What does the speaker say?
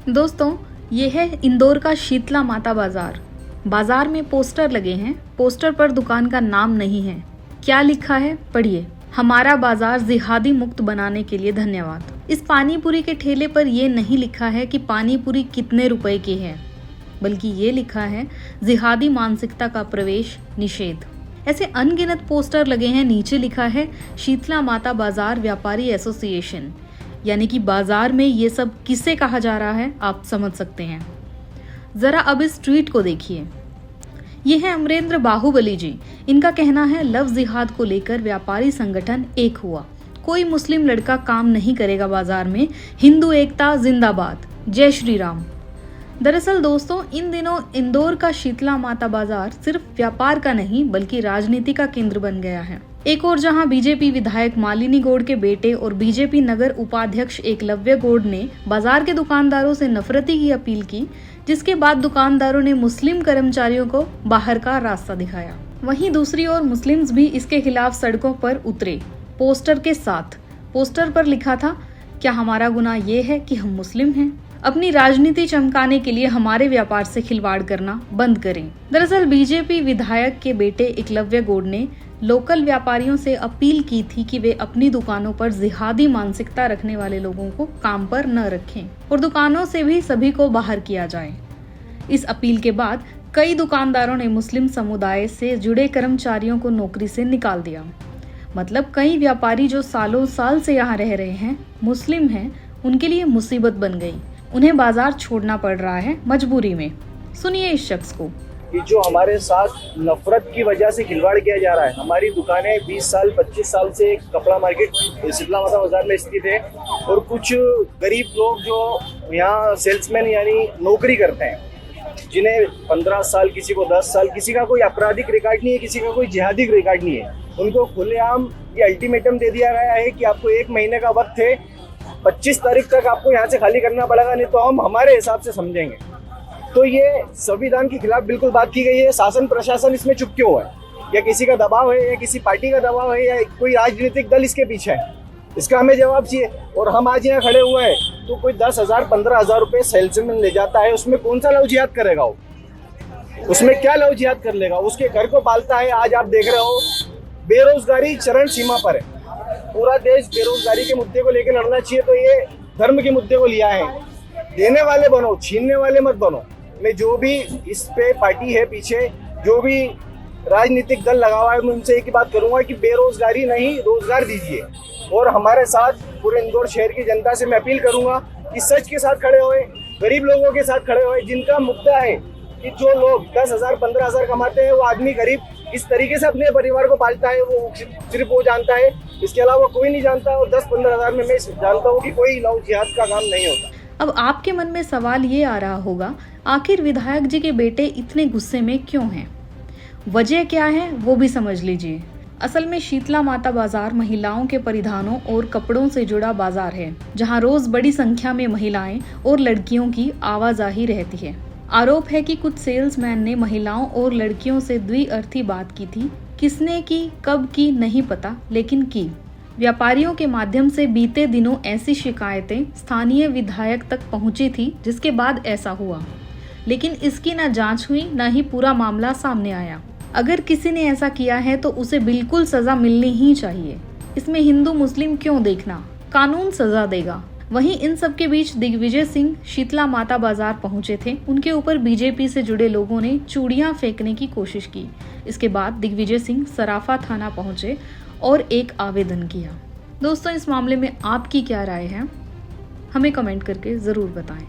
दोस्तों, ये है इंदौर का शीतला माता बाजार। बाजार में पोस्टर लगे हैं। पोस्टर पर दुकान का नाम नहीं है। क्या लिखा है, पढ़िए। हमारा बाजार जिहादी मुक्त बनाने के लिए धन्यवाद। इस पानी पूरी के ठेले पर ये नहीं लिखा है कि पानी पूरी कितने रुपए की है, बल्कि ये लिखा है जिहादी मानसिकता का प्रवेश निषेध। ऐसे अनगिनत पोस्टर लगे हैं। नीचे लिखा है शीतला माता बाजार व्यापारी एसोसिएशन, यानी कि बाजार में ये सब किसे कहा जा रहा है आप समझ सकते हैं। जरा अब इस ट्वीट को देखिए। ये है अमरेंद्र बाहुबली जी। इनका कहना है लव जिहाद को लेकर व्यापारी संगठन एक हुआ। कोई मुस्लिम लड़का काम नहीं करेगा बाजार में। हिंदू एकता जिंदाबाद, जय श्री राम। दरअसल दोस्तों, इन दिनों इंदौर का शीतला माता बाजार सिर्फ व्यापार का नहीं बल्कि राजनीति का केंद्र बन गया है। एक और जहां बीजेपी विधायक मालिनी गौड़ के बेटे और बीजेपी नगर उपाध्यक्ष एकलव्य गौड़ ने बाजार के दुकानदारों से नफरती की अपील की, जिसके बाद दुकानदारों ने मुस्लिम कर्मचारियों को बाहर का रास्ता दिखाया। वहीं दूसरी ओर मुस्लिम्स भी इसके खिलाफ सड़कों पर उतरे, पोस्टर के साथ। पोस्टर पर लिखा था, क्या हमारा गुनाह ये है कि हम मुस्लिम हैं? अपनी राजनीति चमकाने के लिए हमारे व्यापार से खिलवाड़ करना बंद करें। दरअसल बीजेपी विधायक के बेटे एकलव्य गौड़ ने लोकल व्यापारियों से अपील की थी कि वे अपनी दुकानों पर जिहादी मानसिकता रखने वाले लोगों को काम पर न रखें और दुकानों से भी सभी को बाहर किया जाए। इस अपील के बाद कई दुकानदारों ने मुस्लिम समुदाय से जुड़े कर्मचारियों को नौकरी से निकाल दिया। मतलब कई व्यापारी जो सालों साल से यहाँ रह रहे हैं, मुस्लिम हैं, उनके लिए मुसीबत बन गई। उन्हें बाजार छोड़ना पड़ रहा है मजबूरी में। सुनिए इस शख्स को। कि जो हमारे साथ नफरत की वजह से खिलवाड़ किया जा रहा है। हमारी दुकानें 20 साल 25 साल से कपड़ा मार्केट शीतला माता बाजार में स्थित है और कुछ गरीब लोग जो यहाँ सेल्समैन यानी नौकरी करते हैं, जिन्हें 15 साल, किसी को 10 साल, किसी का कोई आपराधिक रिकॉर्ड नहीं है, किसी का कोई जिहादी रिकॉर्ड नहीं है, उनको खुलेआम ये अल्टीमेटम दे दिया गया है कि आपको 1 महीने का वक्त है, 25 तारीख तक आपको यहाँ से खाली करना पड़ेगा, नहीं तो हम हमारे हिसाब से समझेंगे। तो ये संविधान के खिलाफ बिल्कुल बात की गई है। शासन प्रशासन इसमें चुप क्यों है? या किसी का दबाव है, या किसी पार्टी का दबाव है, या कोई राजनीतिक दल इसके पीछे है? इसका हमें जवाब चाहिए। और हम आज यहाँ खड़े हुए हैं तो कोई 10,000 15,000 रुपये सेल्समैन ले जाता है, उसमें कौन सा लव जिहाद करेगा वो? उसमें क्या लव जिहाद कर लेगा? उसके घर को पालता है। आज आप देख रहे हो बेरोजगारी चरम सीमा पर है। पूरा देश बेरोजगारी के मुद्दे को लेकर लड़ना चाहिए, तो ये धर्म के मुद्दे को लिया है। देने वाले बनो, छीनने वाले मत बनो। मैं जो भी इस पे पार्टी है पीछे, जो भी राजनीतिक दल लगा हुआ है, मैं उनसे एक ही बात करूंगा कि बेरोजगारी नहीं, रोजगार दीजिए। और हमारे साथ पूरे इंदौर शहर की जनता से मैं अपील करूंगा कि सच के साथ खड़े होए, गरीब लोगों के साथ खड़े होए, जिनका मुद्दा है कि जो लोग 10,000 15,000 कमाते हैं, वो आदमी गरीब इस तरीके से अपने परिवार को पालता है, वो सिर्फ वो जानता है, इसके अलावा कोई नहीं जानता। और 10-15 हज़ार में मैं जानता हूँ कि कोई लव जिहाद का काम नहीं होता। अब आपके मन में सवाल ये आ रहा होगा, आखिर विधायक जी के बेटे इतने गुस्से में क्यों हैं? वजह क्या है वो भी समझ लीजिए। असल में शीतला माता बाजार महिलाओं के परिधानों और कपड़ों से जुड़ा बाजार है, जहां रोज बड़ी संख्या में महिलाएं और लड़कियों की आवाजाही रहती है। आरोप है कि कुछ सेल्समैन ने महिलाओं और लड़कियों से द्विअर्थी बात की थी। किसने की, कब की नहीं पता, लेकिन की। व्यापारियों के माध्यम से बीते दिनों ऐसी शिकायतें स्थानीय विधायक तक पहुंची थी, जिसके बाद ऐसा हुआ। लेकिन इसकी न जांच हुई, न ही पूरा मामला सामने आया। अगर किसी ने ऐसा किया है तो उसे बिल्कुल सजा मिलनी ही चाहिए। इसमें हिंदू मुस्लिम क्यों देखना, कानून सजा देगा। वहीं इन सब के बीच दिग्विजय सिंह शीतला माता बाजार पहुंचे थे। उनके ऊपर बीजेपी से जुड़े लोगों ने चूड़ियां फेंकने की कोशिश की। इसके बाद दिग्विजय सिंह सराफा थाना पहुंचे और एक आवेदन किया। दोस्तों, इस मामले में आपकी क्या राय है? हमें कमेंट करके ज़रूर बताएं।